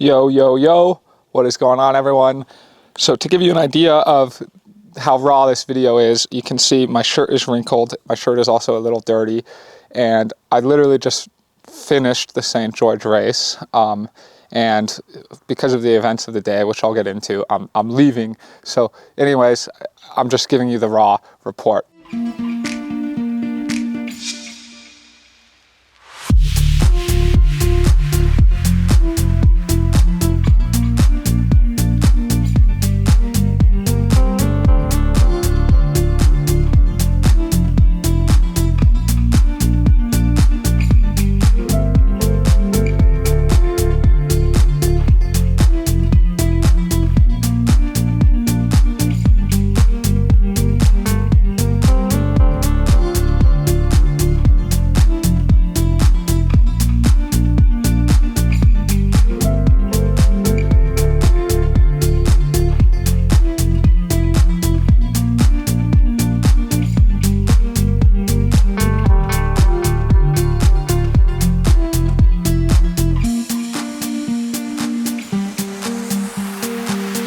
Yo, yo, yo, what is going on, everyone? So to give you an idea of how raw this video is, you can see my shirt is wrinkled. My shirt is also a little dirty. And I literally just finished the St. George race. And because of the events of the day, which I'll get into, I'm leaving. So anyways, I'm just giving you the raw report.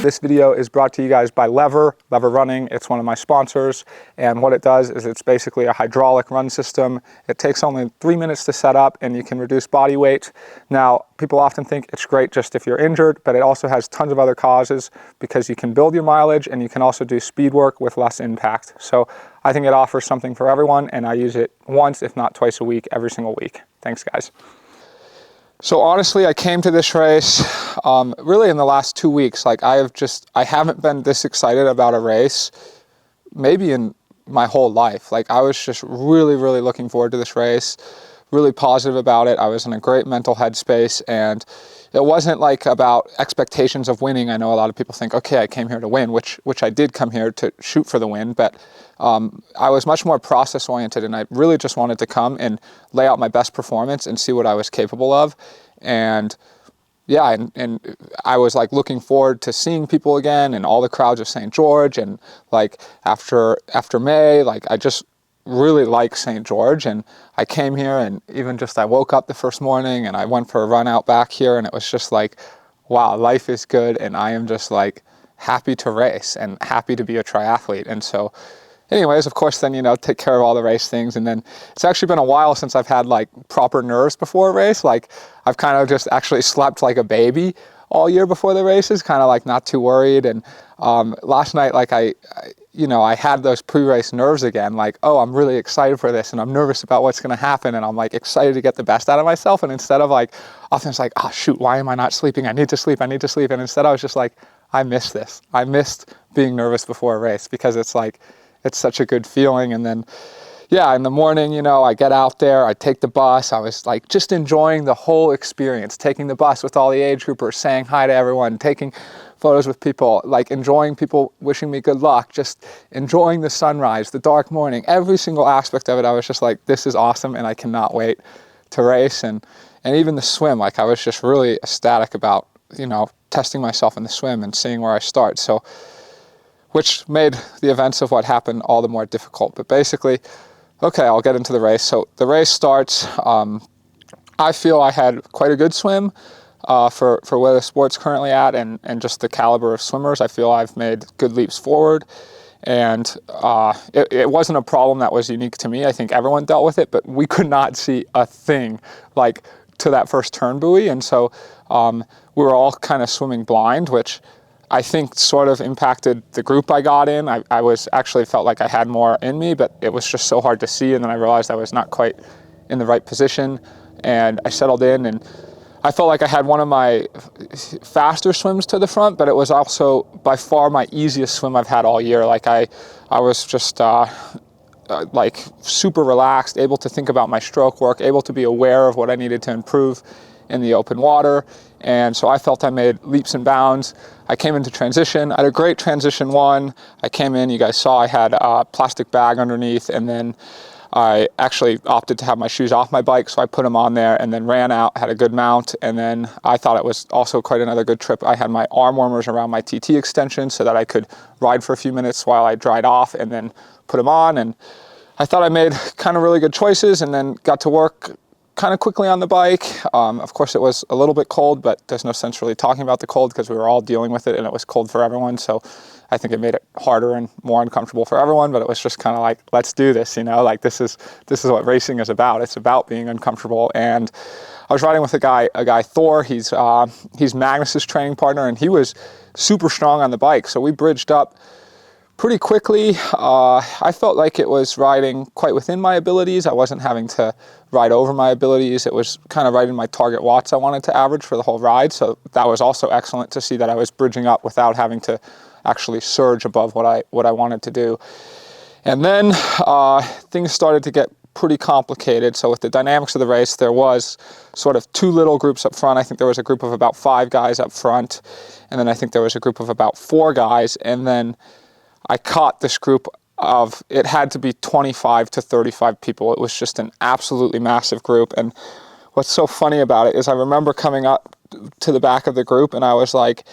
This video is brought to you guys by Lever Running. It's one of my sponsors, and what it does is it's basically a hydraulic run system. It takes only 3 minutes to set up, and you can reduce body weight. Now, people often think it's great just if you're injured, but it also has tons of other causes because you can build your mileage and you can also do speed work with less impact. So I think it offers something for everyone, and I use it once, if not twice a week, every single week. Thanks, guys. So honestly, I came to this race really in the last 2 weeks. Like I haven't been this excited about a race maybe in my whole life. Like I was just really looking forward to this race, really positive about it. I was in a great mental headspace, and it wasn't like about expectations of winning. I know a lot of people think, okay, I came here to win, which I did come here to shoot for the win, but I was much more process oriented, and I really just wanted to come and lay out my best performance and see what I was capable of. And yeah, and I was like looking forward to seeing people again and all the crowds of St. George. And like after May, like I just really like St. George, and I came here, and even just I woke up the first morning and I went for a run out back here, and it was just like, wow, life is good, and I am just like happy to race and happy to be a triathlete. And so anyways, of course, then, you know, take care of all the race things. And then it's actually been a while since I've had like proper nerves before a race. Like I've kind of just actually slept like a baby all year before the races, kind of like not too worried. And last night, like I had those pre-race nerves again, like, oh, I'm really excited for this and I'm nervous about what's going to happen. And I'm like excited to get the best out of myself. And instead of like, often it's like, oh shoot, why am I not sleeping? I need to sleep. And instead I was just like, I miss this. I missed being nervous before a race because it's like, it's such a good feeling. And then, yeah, in the morning, you know, I get out there, I take the bus. I was like just enjoying the whole experience, taking the bus with all the age groupers, saying hi to everyone, taking photos with people, like enjoying people wishing me good luck, just enjoying the sunrise, the dark morning, every single aspect of it. I was just like, this is awesome, and I cannot wait to race. And even the swim, like I was just really ecstatic about, you know, testing myself in the swim and seeing where I start. So, which made the events of what happened all the more difficult. But basically, okay, I'll get into the race. So the race starts. I feel I had quite a good swim for where the sport's currently at, and just the caliber of swimmers. I feel I've made good leaps forward. And it wasn't a problem that was unique to me. I think everyone dealt with it, but we could not see a thing like to that first turn buoy. And so we were all kind of swimming blind, which I think sort of impacted the group I got in. I was actually felt like I had more in me, but it was just so hard to see. And then I realized I was not quite in the right position, and I settled in, and I felt like I had one of my faster swims to the front, but it was also by far my easiest swim I've had all year. Like I was just like super relaxed, able to think about my stroke work, able to be aware of what I needed to improve in the open water. And so I felt I made leaps and bounds. I came into transition. I had a great transition one. I came in, you guys saw I had a plastic bag underneath, and then I actually opted to have my shoes off my bike, so I put them on there and then ran out, had a good mount, and then I thought it was also quite another good trip. I had my arm warmers around my TT extension so that I could ride for a few minutes while I dried off and then put them on, and I thought I made kind of really good choices, and then got to work kind of quickly on the bike. Of course, it was a little bit cold, but there's no sense really talking about the cold because we were all dealing with it and it was cold for everyone. So I think it made it harder and more uncomfortable for everyone, but it was just kind of like, let's do this, you know, like this is what racing is about. It's about being uncomfortable. And I was riding with a guy Thor. He's Magnus's training partner, and he was super strong on the bike. So we bridged up pretty quickly. I felt like it was riding quite within my abilities. I wasn't having to ride over my abilities. It was kind of right in my target watts I wanted to average for the whole ride. So that was also excellent to see that I was bridging up without having to actually surge above what I wanted to do. And then things started to get pretty complicated. So with the dynamics of the race, there was sort of two little groups up front. I think there was a group of about 5 guys up front, and then I think there was a group of about 4 guys, and then I caught this group of, it had to be 25 to 35 people. It was just an absolutely massive group. And what's so funny about it is I remember coming up to the back of the group and I was like,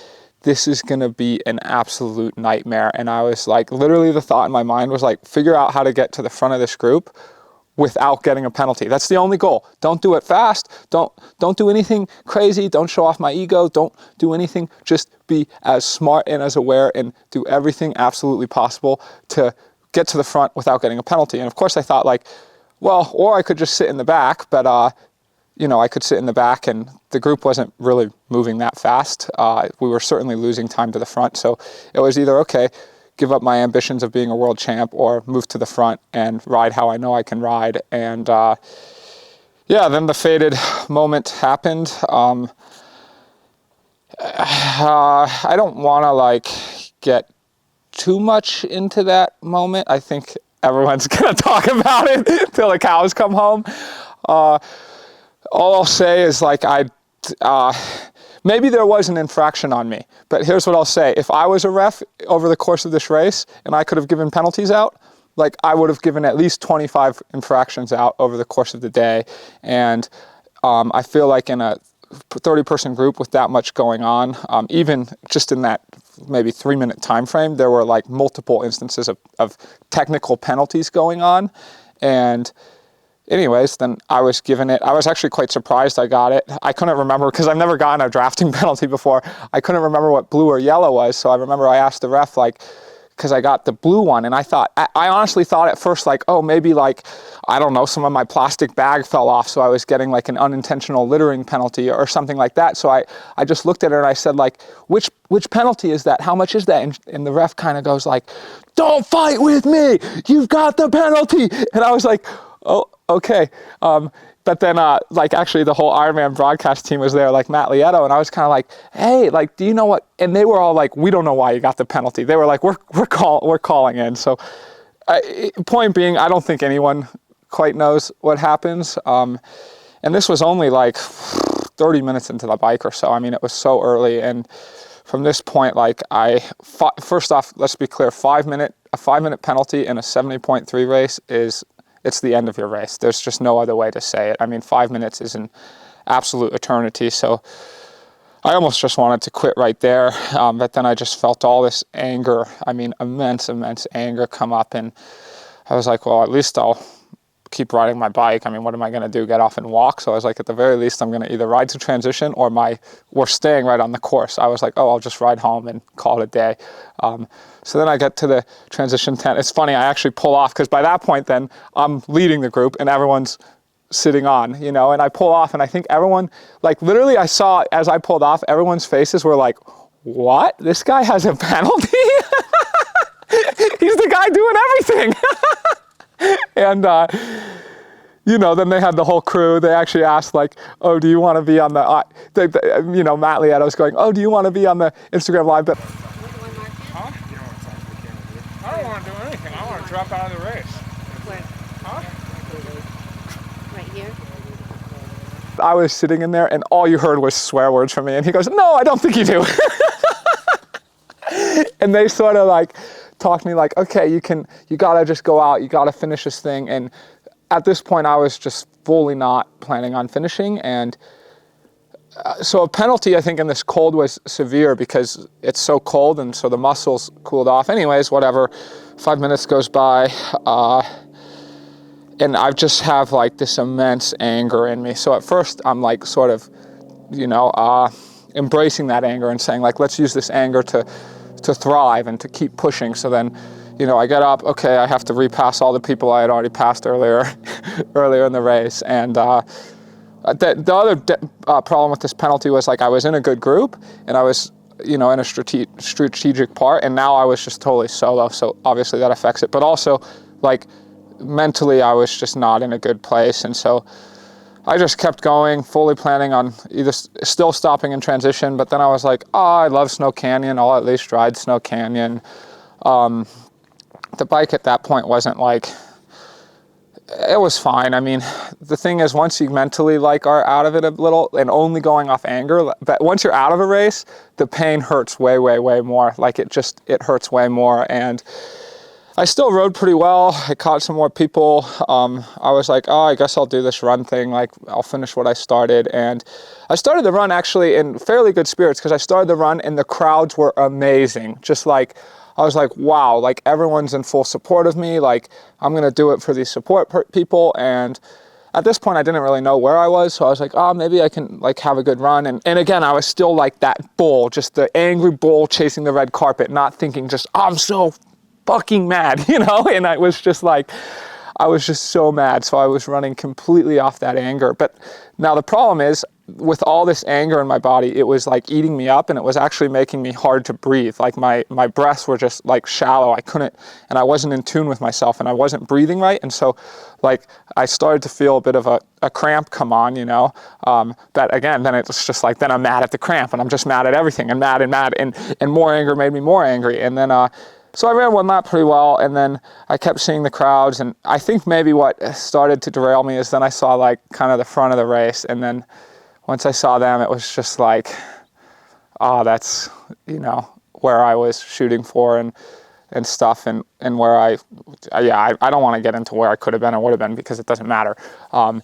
this is gonna be an absolute nightmare. And I was like, literally the thought in my mind was like, figure out how to get to the front of this group without getting a penalty. That's the only goal. Don't do it fast. Don't do anything crazy. Don't show off my ego. Don't do anything. Just be as smart and as aware and do everything absolutely possible to get to the front without getting a penalty. And of course I thought like, well, or I could just sit in the back, but you know, I could sit in the back and the group wasn't really moving that fast. We were certainly losing time to the front. So it was either, okay, give up my ambitions of being a world champ or move to the front and ride how I know I can ride. And yeah, then the fated moment happened. I don't want to like get too much into that moment. I think everyone's going to talk about it till the cows come home. All I'll say is like maybe there was an infraction on me, but here's what I'll say. If I was a ref over the course of this race and I could have given penalties out, like I would have given at least 25 infractions out over the course of the day. And I feel like in a 30-person group with that much going on, even just in that maybe 3-minute time frame, there were like multiple instances of technical penalties going on. And anyways, then I was given it. I was actually quite surprised I got it. I couldn't remember because I've never gotten a drafting penalty before. I couldn't remember what blue or yellow was. So I remember I asked the ref, like, because I got the blue one, and I honestly thought at first like, oh, maybe like, I don't know, some of my plastic bag fell off, so I was getting like an unintentional littering penalty or something like that. So I just looked at her and I said like, which penalty is that? How much is that? And the ref kind of goes like, don't fight with me, you've got the penalty. And I was like, oh, okay. But then, like, actually the whole Ironman broadcast team was there, like Matt Lieto, and I was kind of like, hey, like, do you know what? And they were all like, we don't know why you got the penalty. They were like, we're calling in. So, point being, I don't think anyone quite knows what happens. And this was only like 30 minutes into the bike or so. I mean, it was so early. And from this point, like, first off, let's be clear, a 5-minute penalty in a 70.3 race it's the end of your race. There's just no other way to say it. I mean, 5 minutes is an absolute eternity. So I almost just wanted to quit right there. But then I just felt all this anger, I mean, immense anger come up. And I was like, well, at least I'll keep riding my bike. I mean, what am I going to do? Get off and walk? So I was like, at the very least, I'm going to either ride to transition or we're staying right on the course. I was like, oh, I'll just ride home and call it a day. So then I get to the transition tent. It's funny, I actually pull off because by that point then I'm leading the group and everyone's sitting on, you know, and I pull off and I think everyone, like literally I saw as I pulled off, everyone's faces were like, what? This guy has a penalty? He's the guy doing everything. And, you know, then they had the whole crew. They actually asked like, oh, do you want to be on the, you know, Matt Lieto's going, oh, do you want to be on the Instagram Live? But huh? You don't want to talk to the camera, do you? I don't want to do anything. I want to drop out of the race. Where? Huh? Right here? I was sitting in there and all you heard was swear words from me. And he goes, no, I don't think you do. And they sort of like talked to me like, okay, you gotta just go out, you gotta finish this thing. And at this point I was just fully not planning on finishing. And so a penalty I think in this cold was severe because it's so cold and so the muscles cooled off. Anyways, whatever, 5 minutes goes by. and I just have like this immense anger in me. So at first I'm like sort of, you know, embracing that anger and saying like, let's use this anger to thrive and to keep pushing. So then, you know, I get up, okay, I have to repass all the people I had already passed earlier in the race. And the other problem with this penalty was like I was in a good group and I was, you know, in a strategic part, and now I was just totally solo. So obviously that affects it, but also like mentally I was just not in a good place. And so I just kept going, fully planning on either still stopping in transition, but then I was like, oh, I love Snow Canyon, I'll at least ride Snow Canyon. The bike at that point wasn't like, it was fine. I mean, the thing is, once you mentally like are out of it a little and only going off anger, but once you're out of a race, the pain hurts way, way, way more. Like it hurts way more. And I still rode pretty well. I caught some more people. I was like, oh, I guess I'll do this run thing. Like I'll finish what I started. And I started the run actually in fairly good spirits because I started the run and the crowds were amazing. Just like, I was like, wow, like everyone's in full support of me. Like I'm going to do it for these support people. And at this point I didn't really know where I was. So I was like, oh, maybe I can like have a good run. And again, I was still like that bull, just the angry bull chasing the red carpet, not thinking just, oh, I'm so fucking mad, you know? And I was just like, I was just so mad. So I was running completely off that anger. But now the problem is, with all this anger in my body, it was like eating me up and it was actually making me hard to breathe. Like my breaths were just like shallow. I couldn't, and I wasn't in tune with myself and I wasn't breathing right. And so like I started to feel a bit of a cramp come on, you know? But again, then it was just like, then I'm mad at the cramp and I'm just mad at everything and mad and more anger made me more angry. And then, so I ran one lap pretty well, and then I kept seeing the crowds, and I think maybe what started to derail me is then I saw like kind of the front of the race, and then once I saw them, it was just like, oh, that's, you know, where I was shooting for and stuff, and where I don't want to get into where I could have been or would have been because it doesn't matter. And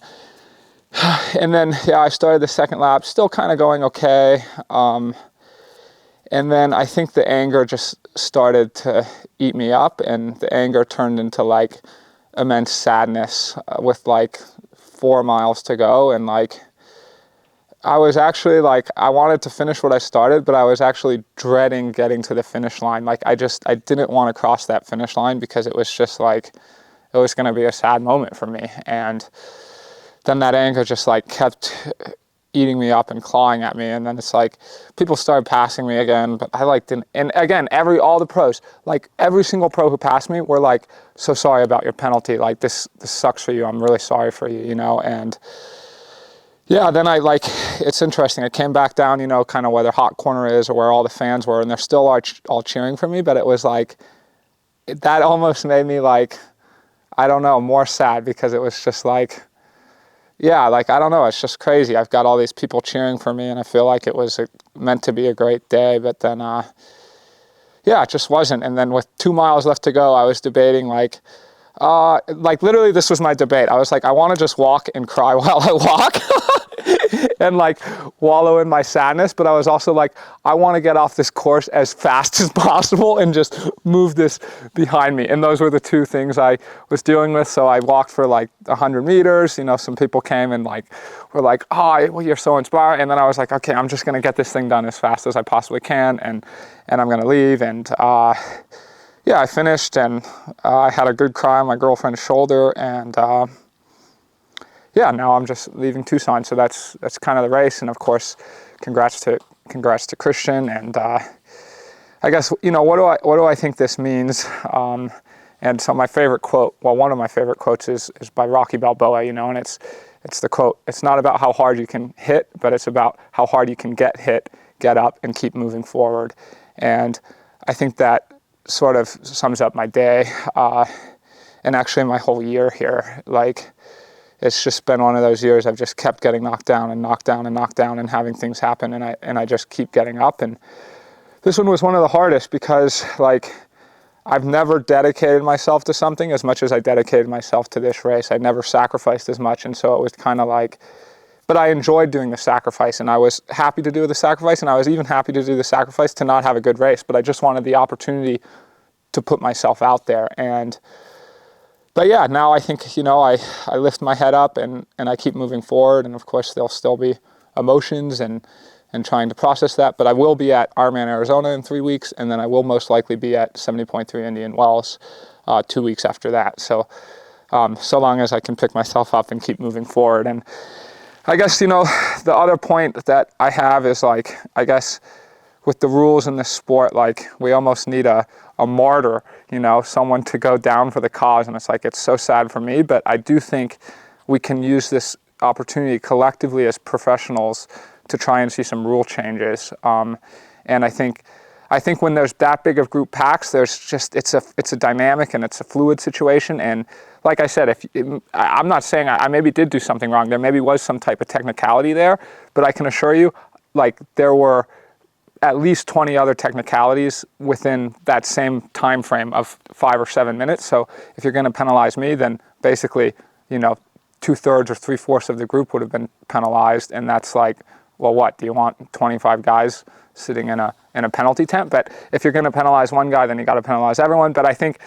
then, yeah, I started the second lap, still kind of going okay. And then I think the anger just started to eat me up, and the anger turned into like immense sadness with like 4 miles to go. And like, I was actually like, I wanted to finish what I started, but I was actually dreading getting to the finish line. Like I didn't want to cross that finish line because it was just like, it was going to be a sad moment for me. And then that anger just like kept eating me up and clawing at me, and then it's like people started passing me again, but I like didn't. And again, all the pros, like every single pro who passed me were like, so sorry about your penalty, like this sucks for you, I'm really sorry for you, you know. And yeah, then I like, it's interesting, I came back down, you know, kind of where the hot corner is or where all the fans were, and they're still all cheering for me, but it was like, that almost made me like, I don't know, more sad, because it was just like, yeah, like, I don't know, it's just crazy. I've got all these people cheering for me, and I feel like it was meant to be a great day, but then, yeah, it just wasn't. And then with 2 miles left to go, I was debating, like literally this was my debate. I was like, I want to just walk and cry while I walk and like wallow in my sadness, but I was also like, I want to get off this course as fast as possible and just move this behind me. And those were the two things I was dealing with. So I walked for like 100 meters, you know, some people came and like were like, oh, well, you're so inspired. And then I was like, okay, I'm just going to get this thing done as fast as I possibly can, and I'm going to leave. And yeah, I finished, and I had a good cry on my girlfriend's shoulder, and yeah, now I'm just leaving Tucson. So that's kind of the race. And of course, congrats to Christian. And I guess, you know, what do I think this means? And so my favorite quote, well, one of my favorite quotes is by Rocky Balboa, you know, and it's the quote, it's not about how hard you can hit, but it's about how hard you can get hit, get up, and keep moving forward. And I think that sort of sums up my day, and actually my whole year here. Like, it's just been one of those years I've just kept getting knocked down and knocked down and knocked down and having things happen, and I just keep getting up. And this one was one of the hardest because, like, I've never dedicated myself to something as much as I dedicated myself to this race. I never sacrificed as much, and so it was kind of like, but I enjoyed doing the sacrifice, and I was happy to do the sacrifice, and I was even happy to do the sacrifice to not have a good race, but I just wanted the opportunity to put myself out there. But but yeah, now I think, you know, I lift my head up and I keep moving forward. And of course, there'll still be emotions and trying to process that. But I will be at Ironman Arizona in 3 weeks, and then I will most likely be at 70.3 Indian Wells 2 weeks after that. So, so long as I can pick myself up and keep moving forward. And I guess, you know, the other point that I have is like, I guess with the rules in this sport, like we almost need a martyr, you know, someone to go down for the cause. And it's like, it's so sad for me, but I do think we can use this opportunity collectively as professionals to try and see some rule changes. And I think when there's that big of group packs, there's just, it's a dynamic and it's a fluid situation. And like I said, I'm not saying I maybe did do something wrong. There maybe was some type of technicality there, but I can assure you, like there were at least 20 other technicalities within that same time frame of 5 or 7 minutes. So if you're going to penalize me, then basically, you know, 2/3 or 3/4 of the group would have been penalized, and that's like, well, what do you want? 25 guys sitting in a penalty tent? But if you're going to penalize one guy, then you got to penalize everyone. But I think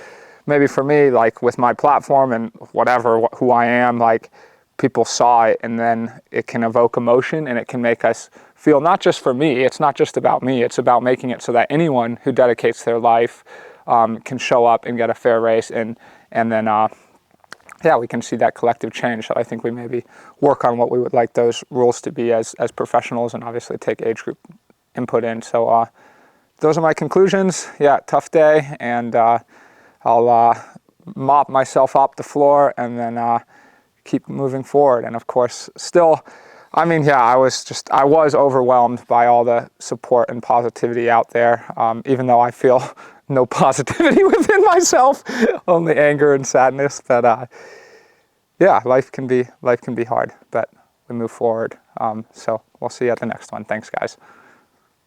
maybe for me, like with my platform and whatever, who I am, like people saw it, and then it can evoke emotion, and it can make us feel, not just for me, it's not just about me, it's about making it so that anyone who dedicates their life can show up and get a fair race, and then yeah, we can see that collective change. So I think we maybe work on what we would like those rules to be as professionals, and obviously take age group input in. So those are my conclusions. Yeah, tough day, and I'll mop myself off the floor and then keep moving forward. And of course, still, I mean, yeah, I was overwhelmed by all the support and positivity out there, even though I feel no positivity within myself, only anger and sadness. But yeah, life can be hard, but we move forward. So we'll see you at the next one. Thanks, guys.